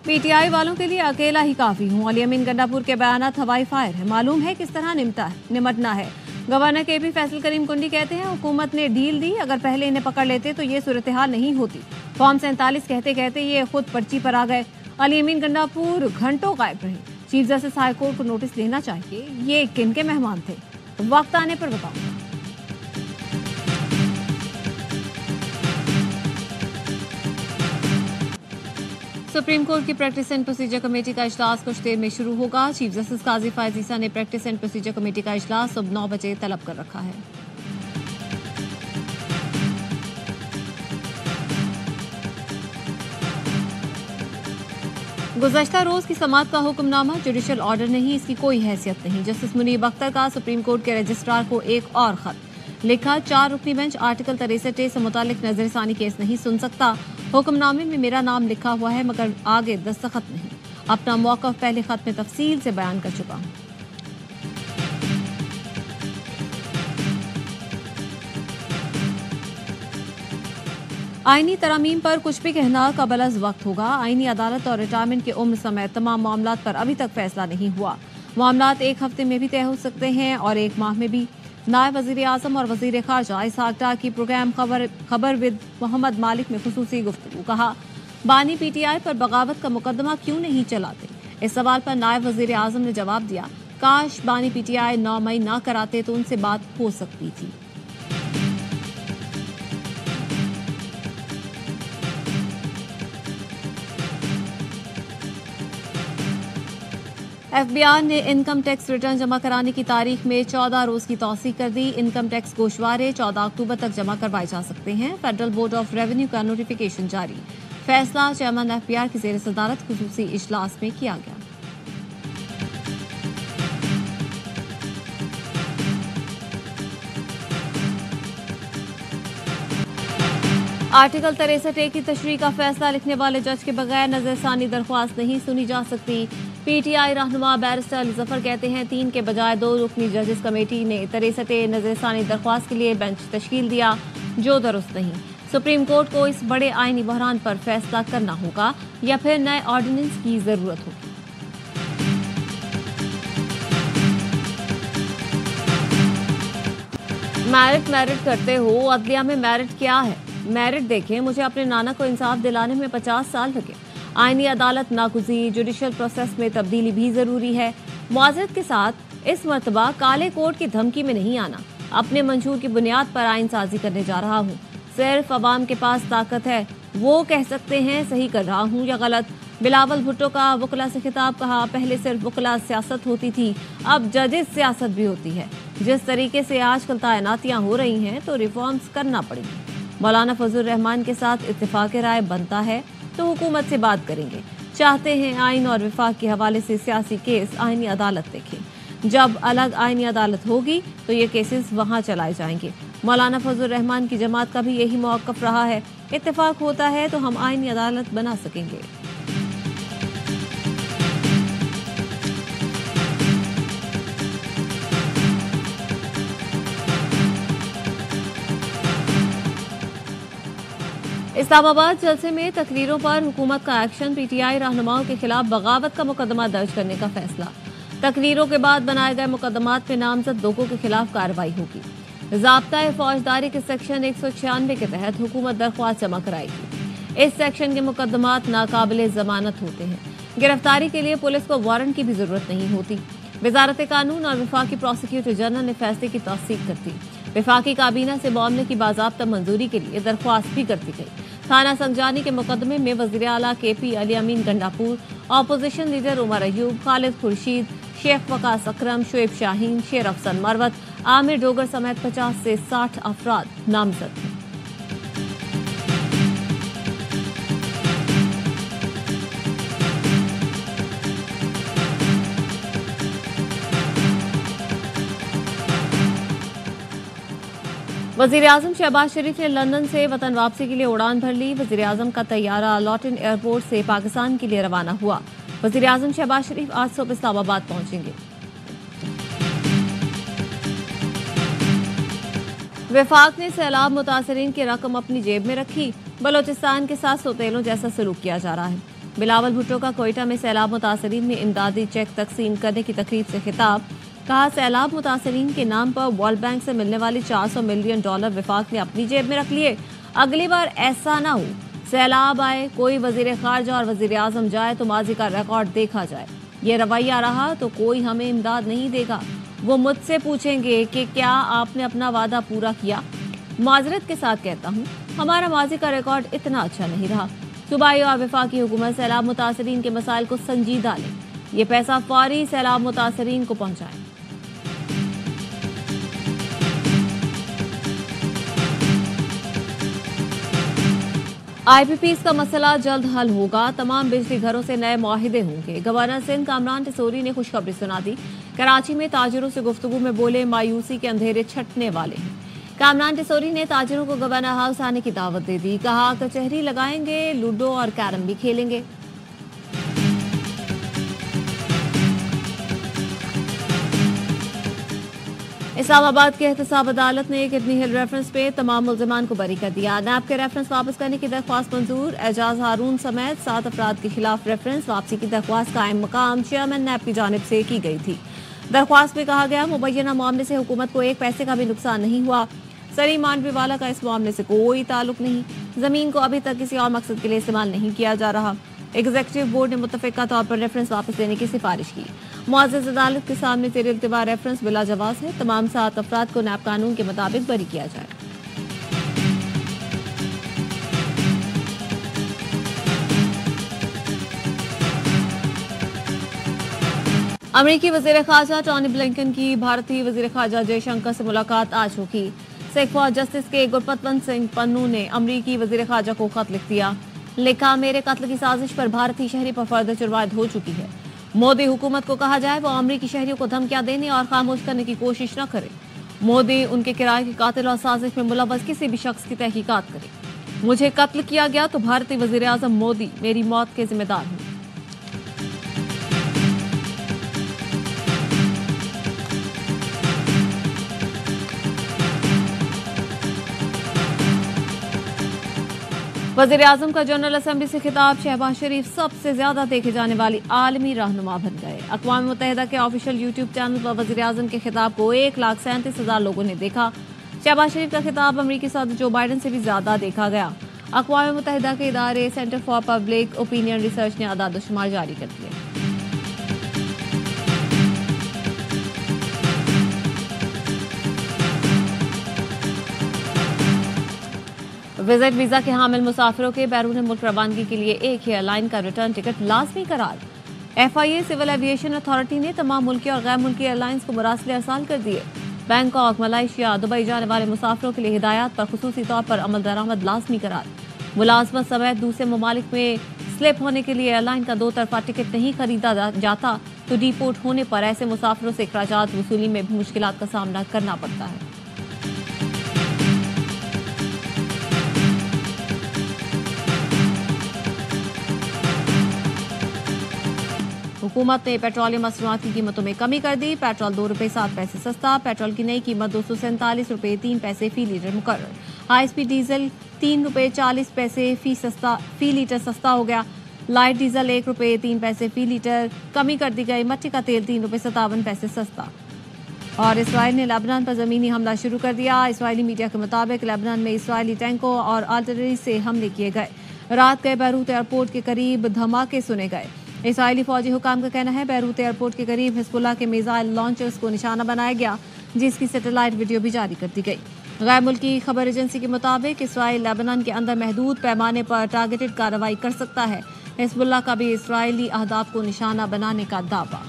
PTI वालों के लिए अकेला ही काफी हूं। अली अमीन गंडापुर के बयानात हवाई फायर है, मालूम है किस तरह निमटना है। गवर्नर केपी फैसल करीम कुंडी कहते हैं हुकूमत ने डील दी, अगर पहले इन्हें पकड़ लेते तो ये सूरत हाल नहीं होती। फॉर्म 47 कहते कहते ये खुद पर्ची पर आ गए। अली अमीन गंडापुर घंटों गायब रहे। चीफ जस्टिस हाईकोर्ट को नोटिस लेना चाहिए, ये किन के मेहमान थे, वक्त आने पर बताऊंगा। सुप्रीम कोर्ट की प्रैक्टिस एंड प्रोसीजर कमेटी का इजलास कुछ देर में शुरू होगा। चीफ जस्टिस काजी फायज ईसा ने प्रैक्टिस एंड प्रोसीजर कमेटी का इजलास सुबह 9 बजे तलब कर रखा है। गुज़श्ता रोज की समाअत का हुक्मनामा जुडिशल ऑर्डर नहीं, इसकी कोई हैसियत नहीं। जस्टिस मुनीब अख्तर का सुप्रीम कोर्ट के रजिस्ट्रार को एक और खत लिखा, 4 रुकनी बेंच आर्टिकल 63 से मुतालिक नजरसानी केस नहीं सुन सकता। हुक्मनामे में मेरा नाम लिखा हुआ है मगर आगे दस्तखत नहीं। अपना मौक़िफ़ पहले खत में तफसील से बयान कर चुका हूं। आईनी तरामीम पर कुछ भी कहना कबल वक्त होगा। आईनी अदालत और रिटायरमेंट की उम्र समेत तमाम मामलात पर अभी तक फैसला नहीं हुआ। मामलात 1 हफ्ते में भी तय हो सकते हैं और 1 माह में भी। नायब वज़ीर आज़म और वज़ीर ख़ारजा इसहाक़ डार की प्रोग्राम खबर विद मोहम्मद मालिक में खुसूसी गुफ्तगू। कहा, बानी पीटीआई पर बगावत का मुकदमा क्यों नहीं चलाते। इस सवाल पर नायब वज़ीर आज़म ने जवाब दिया, काश बानी पीटीआई 9 मई ना कराते तो उनसे बात हो सकती थी। FBI ने इनकम टैक्स रिटर्न जमा कराने की तारीख में 14 रोज की तौसीक कर दी। इनकम टैक्स गोशवारे 14 अक्टूबर तक जमा करवाए जा सकते हैं। फेडरल बोर्ड ऑफ रेवेन्यू का नोटिफिकेशन जारी। फैसला चेयरमैन FBI की ज़ेर सदारत खुसूसी इजलास में किया गया। आर्टिकल 63A की तशरीह का फैसला लिखने वाले जज के बगैर नजरसानी दरख्वास्त नहीं सुनी जा सकती। पीटीआई रहनुमा बैरिस्टर अली जफर कहते हैं 3 के बजाय 2 रुकनी जजेस कमेटी ने 63A नजरसानी दरख्वास्त के लिए बेंच तश्कील दिया, जो दुरुस्त नहीं। सुप्रीम कोर्ट को इस बड़े आईनी बहरान पर फैसला करना होगा या फिर नए ऑर्डिनेंस की जरूरत होगी। मेरिट करते हो, अदलिया में मेरिट क्या है? मेरिट देखें, मुझे अपने नाना को इंसाफ दिलाने में 50 साल लगे। आईनी अदालत नागुज़ीर, जुडिशल प्रोसेस में तब्दीली भी जरूरी है। मुआज़रत के साथ इस मरतबा काले कोर्ट की धमकी में नहीं आना। अपने मंशूर की बुनियाद पर आइन साजी करने जा रहा हूँ। सिर्फ अवाम के पास ताकत है, वो कह सकते हैं सही कर रहा हूँ या गलत। बिलावल भुट्टो का वकला से खिताब, कहा पहले सिर्फ वकला सियासत होती थी, अब जजेस सियासत भी होती है। जिस तरीके से आजकल तैनातियाँ हो रही हैं तो रिफॉर्म्स करना पड़ेगी। मौलाना फजल रहमान के साथ इत्तेफाक राय बनता है तो हुकूमत से बात करेंगे। चाहते हैं आइन और विफाक के हवाले से सियासी केस आईनी अदालत देखें। जब अलग आईनी अदालत होगी तो ये केसेस वहां चलाए जाएंगे। मौलाना फजल रहमान की जमात का भी यही मौक़िफ़ रहा है। इत्तेफाक होता है तो हम आईनी अदालत बना सकेंगे। इस्लामाबाद जलसे में तकरीरों पर हुकूमत का एक्शन। पीटीआई रहनुमाओं के खिलाफ बगावत का मुकदमा दर्ज करने का फैसला। तकरीरों के बाद बनाए गए मुकदमात में नामजद लोगों के खिलाफ कार्रवाई होगी। ज़ाब्ता फौजदारी के सेक्शन 196 के तहत हुकूमत दरख्वास्त जमा कराएगी। इस सेक्शन के मुकदमात नाकाबिले जमानत होते हैं। गिरफ्तारी के लिए पुलिस को वारंट की भी जरूरत नहीं होती। वजारत कानून और विफाकी प्रोसिक्यूटर जनरल ने फैसले की तौसीक कर दी। विफाकी काबीना से मामले की बाज़ाब्ता मंजूरी के लिए दरख्वास्त भी कर दी गई। थाना संगजानी के मुकदमे में वज़ीर आला KP अली अमीन गंडापुर, ऑपोजिशन लीडर उमर अयूब, खालिद खुर्शीद, शेख वकास अकरम, शुएब शाहीन, शेर अफसन मरवत, आमिर डोगर समेत 50 से 60 अफराद नामजद हैं। वज़ीर आज़म शहबाज शरीफ ने लंदन से वतन वापसी के लिए उड़ान भर ली। वज़ीर आज़म का तैयारा लॉटन एयरपोर्ट से पाकिस्तान के लिए रवाना हुआ। वज़ीर आज़म शहबाज शरीफ आज सुबह इस्लामाबाद पहुंचेंगे। वफाक ने सैलाब मुतासरीन की रकम अपनी जेब में रखी। बलोचिस्तान के साथ सौतेलों जैसा सलूक किया जा रहा है। बिलावल भुट्टो का कोयटा में सैलाब मुतासरीन में इमदादी चेक तकसीम करने की तकरीब से खिताब। कहा, सैलाब मुतासरीन के नाम पर वर्ल्ड बैंक से मिलने वाली $400 मिलियन विफाक ने अपनी जेब में रख लिए। अगली बार ऐसा ना हो, सैलाब आए, कोई वजीर खारजा और वजीर आजम जाए तो माजी का रिकॉर्ड देखा जाए। ये रवैया रहा तो कोई हमें इमदाद नहीं देगा। वो मुझसे पूछेंगे कि क्या आपने अपना वादा पूरा किया। माजरत के साथ कहता हूँ, हमारा माजी का रिकॉर्ड इतना अच्छा नहीं रहा। सूबाई और वफाकी हुकूमत सैलाब मुतासरीन के मसाइल को संजीदा लें। ये पैसा फौरी सैलाब मुतासरीन को पहुँचाएं। IPPs का मसला जल्द हल होगा। तमाम बिजली घरों से नए मुआहिदे होंगे। गवर्नर सिंध कामरान टिसोरी ने खुशखबरी सुना दी। कराची में ताजिरों से गुफ्तगू में बोले, मायूसी के अंधेरे छटने वाले हैं। कामरान टिसोरी ने ताजिरों को गवर्नर हाउस आने की दावत दे दी। कहा, कचहरी लगाएंगे, लूडो और कैरम भी खेलेंगे। इस्लामाबाद के एहतसाब अदालत ने किडनी हिल रेफरेंस पे तमाम मुल्जिमान को बरी कर दिया। नैब के रेफरेंस वापस करने की दरख्वास्त मंजूर। एजाज हारून समेत 7 अफराद के खिलाफ रेफरेंस वापसी की दरख्वास्त कायम मकाम चेयरमैन नैब की जानिब से की गई थी। दरख्वास्त में कहा गया, मुबैना मामले से हुकूमत को एक पैसे का भी नुकसान नहीं हुआ। सलीम मांडवीवाला का इस मामले से कोई ताल्लुक नहीं। जमीन को अभी तक किसी और मकसद के लिए इस्तेमाल नहीं किया जा रहा। एग्जीक्यूटिव बोर्ड ने मुत्तफिका तौर पर रेफरेंस वापस लेने की सिफारिश की। मुअज़्ज़ज़ अदालत के सामने तेरे इल्तिबा रेफरेंस बिला जवाज है। तमाम 7 अफराद को नैब कानून के मुताबिक बरी किया जाए। अमेरिकी वज़ीर ख़ारजा टॉनी ब्लिंकन की भारतीय वज़ीर ख़ारजा जयशंकर से मुलाकात आज होगी। सिख फॉर जस्टिस के गुरपतवंत सिंह पन्नू ने अमेरिकी वज़ीर ख़ारजा को खत लिख दिया। लिखा, मेरे कत्ल की साजिश पर भारतीय शहरी पर फर्द जुर्मायत हो चुकी है। मोदी हुकूमत को कहा जाए वो अमेरिकी शहरियों को धमकियां देने और खामोश करने की कोशिश न करे। मोदी उनके किराए के कातिल और साजिश में मुलव्वस किसी भी शख्स की तहकीकात करे। मुझे कत्ल किया गया तो भारतीय वज़ीर आज़म मोदी मेरी मौत के जिम्मेदार हैं। वज़ीर आज़म का जनरल असेंबली से खिताब। शहबाज शरीफ सबसे ज्यादा देखे जाने वाली आलमी रहनुमा बन गए। अक़वाम मुत्तहिदा के ऑफिशियल यूट्यूब चैनल पर वज़ीर आज़म के खिताब को 1,37,000 लोगों ने देखा। शहबाज शरीफ का खिताब अमेरिकी सदर जो बाइडन से भी ज्यादा देखा गया। अक़वाम मुत्तहिदा के इदारे centre for public opinion research ने आदाद-ओ-शुमार जारी कर दिए। विजिट वीजा के हामिल मुसाफिरों के बैरून मुल्क रवानगी के लिए एक ही एयरलाइन का रिटर्न टिकट लाजमी करार। FIA सिविल एविएशन अथॉरिटी ने तमाम मुल्की और गैर मुल्की एयरलाइंस को मुरासले अरसाल कर दिए। बैंकॉक, मलेशिया, दुबई जाने वाले मुसाफिरों के लिए हिदायत पर खुसूसी तौर पर अमल दरामद लाजमी करार। मुलाजमत समेत दूसरे ममालिक में स्लिप होने के लिए एयरलाइन का 2 तरफा टिकट नहीं खरीदा जाता तो डिपोर्ट होने पर ऐसे मुसाफिरों से अखराजात वसूली में भी मुश्किलात का सामना करना पड़ता है। हुकूमत ने पेट्रोलियम मसनूआत की कीमतों में कमी कर दी। पेट्रोल ₹2.07 सस्ता। पेट्रोल की नई कीमत ₹247.03 फी लीटर मुकर्रर। हाई स्पीड डीजल ₹3.40 फी लीटर सस्ता हो गया। लाइट डीजल ₹1.03 फी लीटर कमी कर दी गई। मट्टी का तेल ₹3.57 सस्ता। और इसराइल ने लेबनान पर जमीनी हमला शुरू कर दिया। इसराइली मीडिया के मुताबिक लेबनान में इसराइली टैंकों और आर्टिलरी से हमले किए गए। रात गए बैरूत एयरपोर्ट के करीब धमाके सुने गए। इसराइली फौजी हुकाम का कहना है बैरूत एयरपोर्ट के करीब हिजबुल्लाह के मिसाइल लॉन्चर्स को निशाना बनाया गया, जिसकी सैटेलाइट वीडियो भी जारी कर दी गई। गैर मुल्की खबर एजेंसी के मुताबिक इसराइल लेबनान के अंदर महदूद पैमाने पर टारगेटेड कार्रवाई कर सकता है। हिजबुल्लाह का भी इसराइली अहदाफ को निशाना बनाने का दावा।